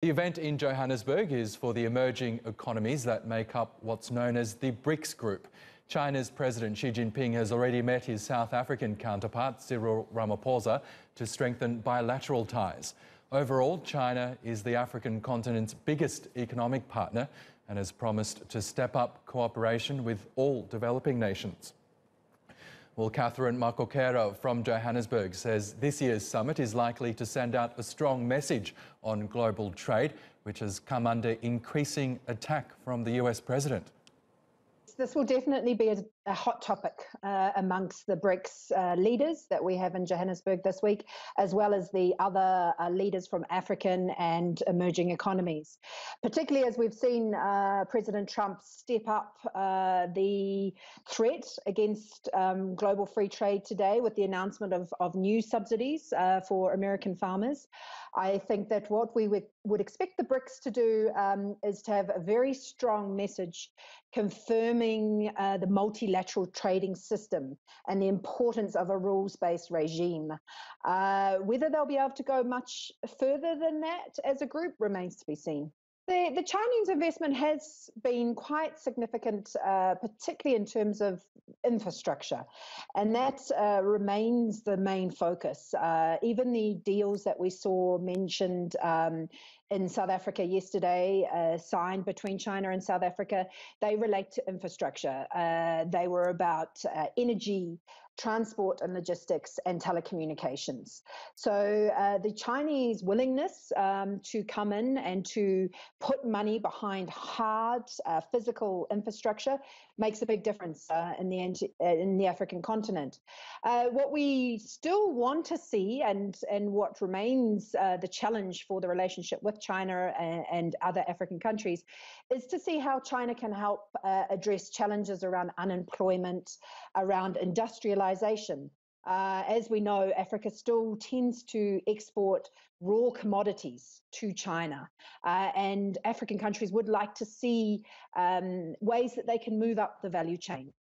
The event in Johannesburg is for the emerging economies that make up what's known as the BRICS group. China's President Xi Jinping has already met his South African counterpart, Cyril Ramaphosa, to strengthen bilateral ties. Overall, China is the African continent's biggest economic partner and has promised to step up cooperation with all developing nations. Well, Catherine Makokera from Johannesburg says this year's summit is likely to send out a strong message on global trade, which has come under increasing attack from the US president. This will definitely be a hot topic amongst the BRICS leaders that we have in Johannesburg this week, as well as the other leaders from African and emerging economies. Particularly as we've seen President Trump step up the threat against global free trade today with the announcement of new subsidies for American farmers. I think that what we would expect the BRICS to do is to have a very strong message confirming the multilateral trading system and the importance of a rules-based regime. Whether they'll be able to go much further than that as a group remains to be seen. The Chinese investment has been quite significant, particularly in terms of infrastructure, and that remains the main focus. Even the deals that we saw mentioned in South Africa yesterday, signed between China and South Africa, they relate to infrastructure. They were about energy, transport and logistics, and telecommunications. So the Chinese willingness to come in and to put money behind hard physical infrastructure makes a big difference in the African continent. What we still want to see, and what remains the challenge for the relationship with China and other African countries, is to see how China can help address challenges around unemployment, around industrialization. As we know, Africa still tends to export raw commodities to China, and African countries would like to see ways that they can move up the value chain.